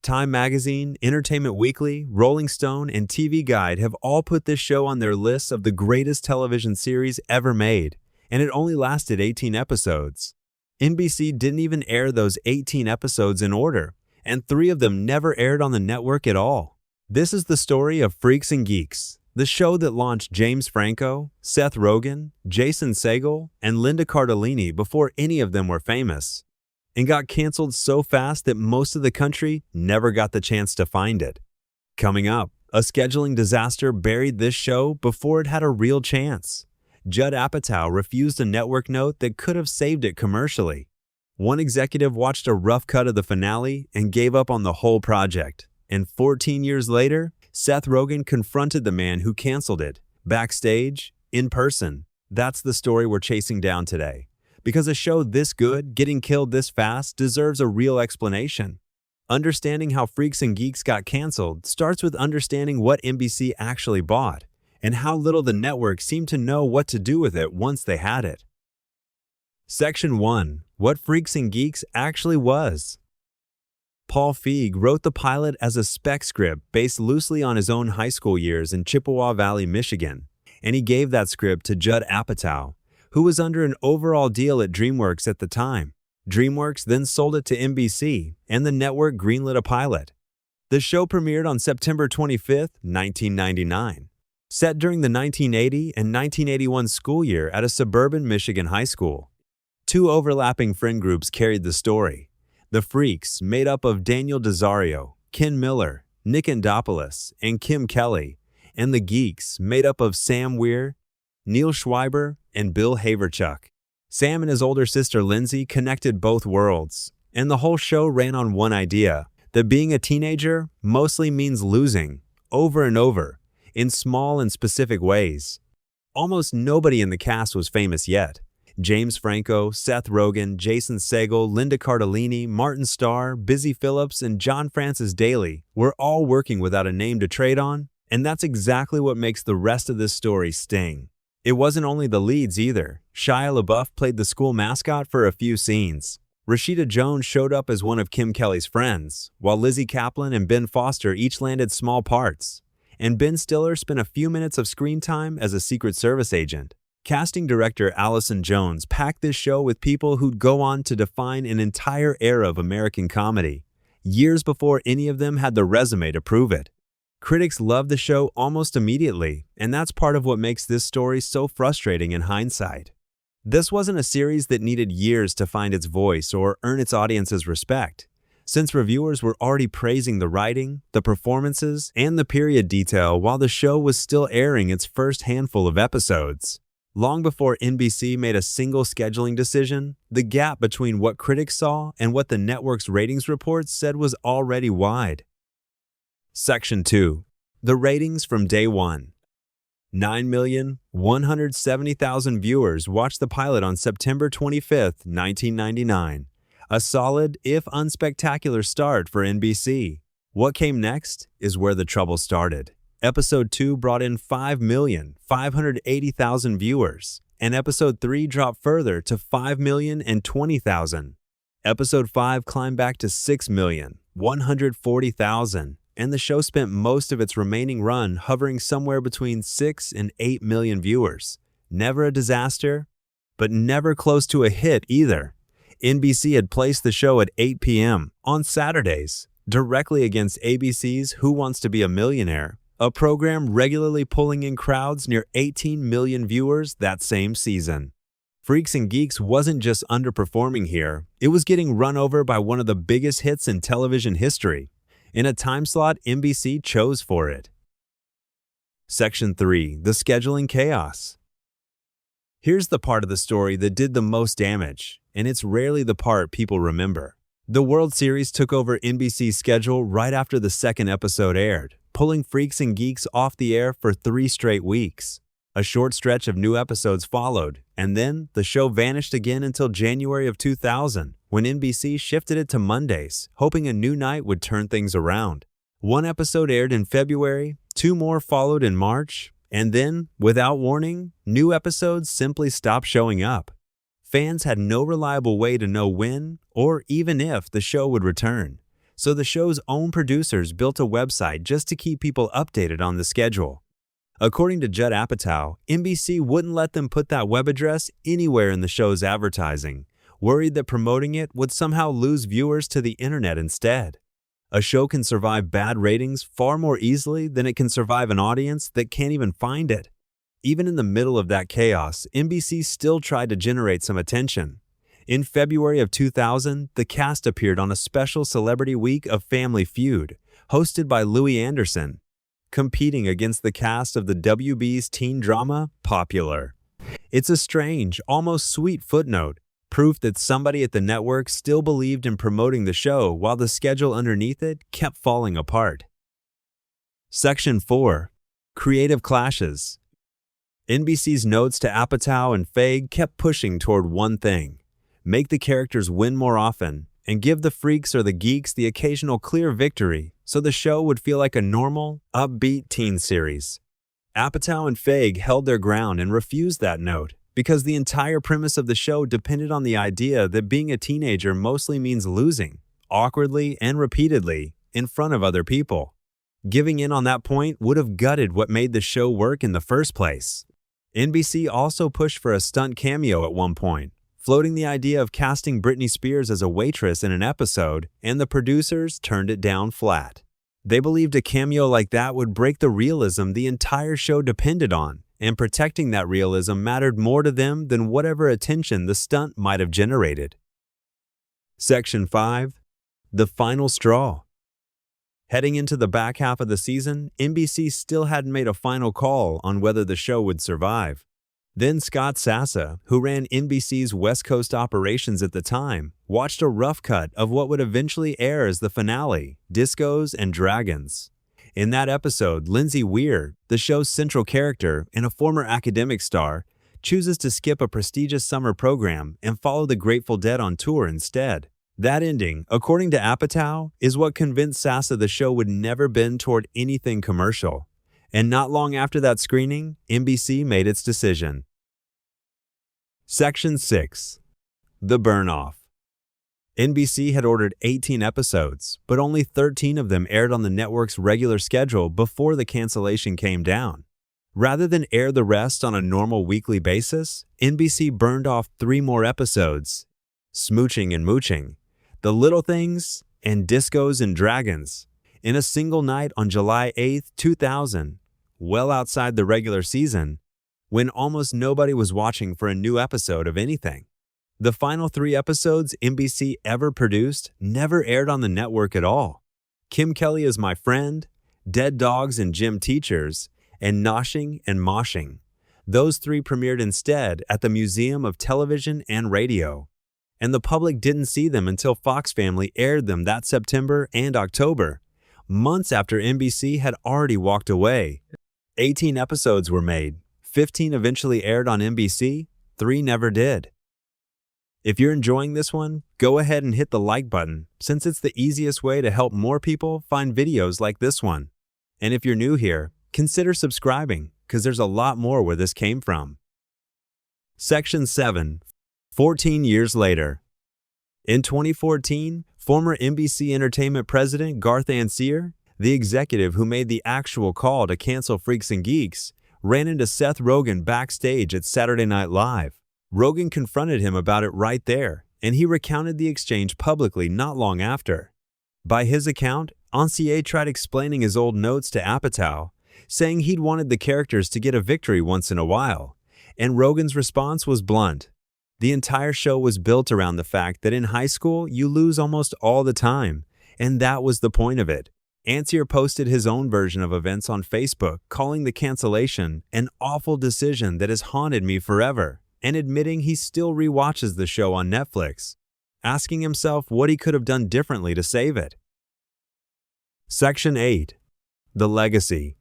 Time Magazine, Entertainment Weekly, Rolling Stone, and TV Guide have all put this show on their lists of the greatest television series ever made, and it only lasted 18 episodes. NBC didn't even air those 18 episodes in order, and 3 of them never aired on the network at all. This is the story of Freaks and Geeks, the show that launched James Franco, Seth Rogen, Jason Segel, and Linda Cardellini before any of them were famous, and got canceled so fast that most of the country never got the chance to find it. Coming up, a scheduling disaster buried this show before it had a real chance. Judd Apatow refused a network note that could have saved it commercially. One executive watched a rough cut of the finale and gave up on the whole project. And 14 years later, Seth Rogen confronted the man who canceled it, backstage, in person. That's the story we're chasing down today. Because a show this good, getting killed this fast, deserves a real explanation. Understanding how Freaks and Geeks got canceled starts with understanding what NBC actually bought, and how little the network seemed to know what to do with it once they had it. Section 1. What Freaks and Geeks actually was. Paul Feig wrote the pilot as a spec script based loosely on his own high school years in Chippewa Valley, Michigan, and he gave that script to Judd Apatow, who was under an overall deal at DreamWorks at the time. DreamWorks then sold it to NBC, and the network greenlit a pilot. The show premiered on September 25, 1999. Set during the 1980 and 1981 school year at a suburban Michigan high school. 2 overlapping friend groups carried the story. The Freaks, made up of Daniel Desario, Ken Miller, Nick Andopoulos, and Kim Kelly, and the Geeks, made up of Sam Weir, Neil Schreiber, and Bill Haverchuck. Sam and his older sister Lindsay connected both worlds, and the whole show ran on one idea, that being a teenager mostly means losing, over and over, in small and specific ways. Almost nobody in the cast was famous yet. James Franco, Seth Rogen, Jason Segel, Linda Cardellini, Martin Starr, Busy Phillips, and John Francis Daley were all working without a name to trade on, and that's exactly what makes the rest of this story sting. It wasn't only the leads either. Shia LaBeouf played the school mascot for a few scenes. Rashida Jones showed up as one of Kim Kelly's friends, while Lizzie Kaplan and Ben Foster each landed small parts. And Ben Stiller spent a few minutes of screen time as a Secret Service agent. Casting director Allison Jones packed this show with people who'd go on to define an entire era of American comedy, years before any of them had the resume to prove it. Critics loved the show almost immediately, and that's part of what makes this story so frustrating in hindsight. This wasn't a series that needed years to find its voice or earn its audience's respect, since reviewers were already praising the writing, the performances, and the period detail while the show was still airing its first handful of episodes. Long before NBC made a single scheduling decision, the gap between what critics saw and what the network's ratings reports said was already wide. Section 2. The ratings from day one. 9,170,000 viewers watched the pilot on September 25, 1999. A solid, if unspectacular start for NBC. What came next is where the trouble started. Episode 2 brought in 5,580,000 viewers, and Episode 3 dropped further to 5,020,000. Episode 5 climbed back to 6,140,000. And the show spent most of its remaining run hovering somewhere between 6 and 8 million viewers. Never a disaster, but never close to a hit either. NBC had placed the show at 8 p.m. on Saturdays, directly against ABC's Who Wants to Be a Millionaire, a program regularly pulling in crowds near 18 million viewers that same season. Freaks and Geeks wasn't just underperforming here, it was getting run over by one of the biggest hits in television history, in a time slot NBC chose for it. Section 3. The scheduling chaos. Here's the part of the story that did the most damage, and it's rarely the part people remember. The World Series took over NBC's schedule right after the second episode aired, pulling Freaks and Geeks off the air for 3 straight weeks. A short stretch of new episodes followed, and then the show vanished again until January of 2000, when NBC shifted it to Mondays, hoping a new night would turn things around. 1 episode aired in February, 2 more followed in March, and then, without warning, new episodes simply stopped showing up. Fans had no reliable way to know when, or even if, the show would return. so the show's own producers built a website just to keep people updated on the schedule. According to Judd Apatow, NBC wouldn't let them put that web address anywhere in the show's advertising, worried that promoting it would somehow lose viewers to the internet instead. A show can survive bad ratings far more easily than it can survive an audience that can't even find it. Even in the middle of that chaos, NBC still tried to generate some attention. In February of 2000, the cast appeared on a special celebrity week of Family Feud, hosted by Louis Anderson, competing against the cast of the WB's teen drama, Popular. It's a strange, almost sweet footnote, proof that somebody at the network still believed in promoting the show while the schedule underneath it kept falling apart. Section 4. Creative Clashes. NBC's notes to Apatow and Feig kept pushing toward one thing: make the characters win more often, and give the freaks or the geeks the occasional clear victory so the show would feel like a normal, upbeat teen series. Apatow and Feig held their ground and refused that note because the entire premise of the show depended on the idea that being a teenager mostly means losing, awkwardly and repeatedly, in front of other people. Giving in on that point would have gutted what made the show work in the first place. NBC also pushed for a stunt cameo at one point, floating the idea of casting Britney Spears as a waitress in an episode, and the producers turned it down flat. They believed a cameo like that would break the realism the entire show depended on, and protecting that realism mattered more to them than whatever attention the stunt might have generated. Section 5. The Final Straw. Heading into the back half of the season, NBC still hadn't made a final call on whether the show would survive. Then Scott Sassa, who ran NBC's West Coast operations at the time, watched a rough cut of what would eventually air as the finale, Discos and Dragons. In that episode, Lindsay Weir, the show's central character and a former academic star, chooses to skip a prestigious summer program and follow the Grateful Dead on tour instead. That ending, according to Apatow, is what convinced Sassa the show would never bend toward anything commercial. And not long after that screening, NBC made its decision. Section 6. The Burn-Off. NBC had ordered 18 episodes, but only 13 of them aired on the network's regular schedule before the cancellation came down. Rather than air the rest on a normal weekly basis, NBC burned off 3 more episodes: Smooching and Mooching, The Little Things, and Discos and Dragons, in a single night on July 8, 2000, well outside the regular season, when almost nobody was watching for a new episode of anything. The final 3 episodes NBC ever produced never aired on the network at all. Kim Kelly Is My Friend, Dead Dogs and Gym Teachers, and Noshing and Moshing. Those 3 premiered instead at the Museum of Television and Radio, and the public didn't see them until Fox Family aired them that September and October, months after NBC had already walked away. 18 episodes were made. 15 eventually aired on NBC, 3 never did. If you're enjoying this one, go ahead and hit the like button, since it's the easiest way to help more people find videos like this one. And if you're new here, consider subscribing, because there's a lot more where this came from. Section 7. 14 years later. In 2014, former NBC Entertainment president Garth Ancier, the executive who made the actual call to cancel Freaks and Geeks, ran into Seth Rogen backstage at Saturday Night Live. Rogen confronted him about it right there, and he recounted the exchange publicly not long after. By his account, Ancier tried explaining his old notes to Apatow, saying he'd wanted the characters to get a victory once in a while, and Rogen's response was blunt. The entire show was built around the fact that in high school you lose almost all the time, and that was the point of it. Ancier posted his own version of events on Facebook, calling the cancellation an awful decision that has haunted me forever, and admitting he still rewatches the show on Netflix, asking himself what he could have done differently to save it. Section 8. The Legacy.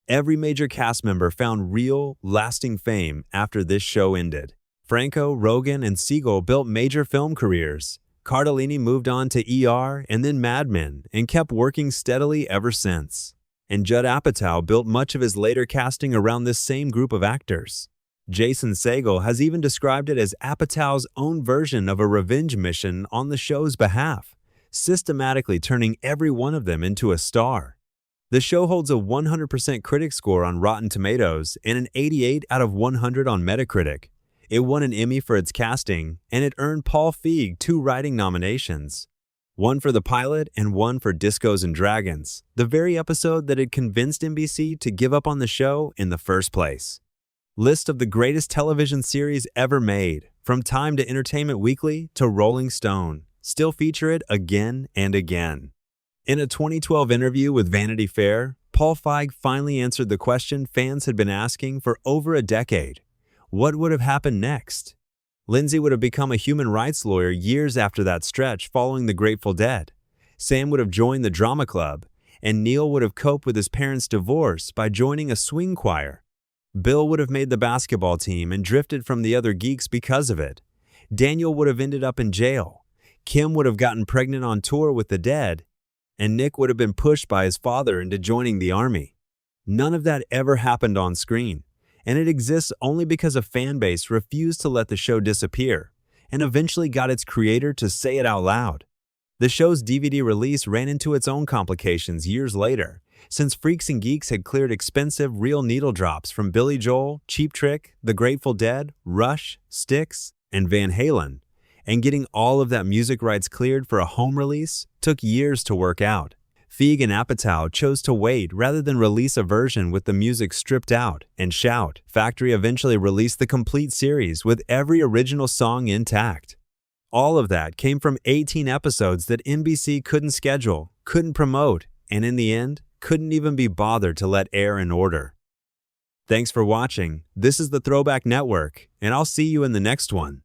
Every major cast member found real, lasting fame after this show ended. Franco, Rogen, and Segel built major film careers. Cardellini moved on to ER and then Mad Men and kept working steadily ever since. And Judd Apatow built much of his later casting around this same group of actors. Jason Segel has even described it as Apatow's own version of a revenge mission on the show's behalf, systematically turning every one of them into a star. The show holds a 100% critic score on Rotten Tomatoes and an 88 out of 100 on Metacritic. It won an Emmy for its casting, and it earned Paul Feig 2 writing nominations. One for the pilot and one for Discos and Dragons, the very episode that had convinced NBC to give up on the show in the first place. List of the greatest television series ever made, from Time to Entertainment Weekly to Rolling Stone, still feature it again and again. In a 2012 interview with Vanity Fair, Paul Feig finally answered the question fans had been asking for over a decade. What would have happened next? Lindsay would have become a human rights lawyer years after that stretch following the Grateful Dead. Sam would have joined the drama club, and Neil would have coped with his parents' divorce by joining a swing choir. Bill would have made the basketball team and drifted from the other geeks because of it. Daniel would have ended up in jail. Kim would have gotten pregnant on tour with the Dead, and Nick would have been pushed by his father into joining the army. None of that ever happened on screen, and it exists only because a fan base refused to let the show disappear, and eventually got its creator to say it out loud. The show's DVD release ran into its own complications years later, since Freaks and Geeks had cleared expensive real needle drops from Billy Joel, Cheap Trick, The Grateful Dead, Rush, Styx, and Van Halen, and getting all of that music rights cleared for a home release took years to work out. Feig and Apatow chose to wait rather than release a version with the music stripped out, and Shout! Factory eventually released the complete series with every original song intact. All of that came from 18 episodes that NBC couldn't schedule, couldn't promote, and in the end, couldn't even be bothered to let air in order. Thanks for watching. This is the Throwback Network, and I'll see you in the next one.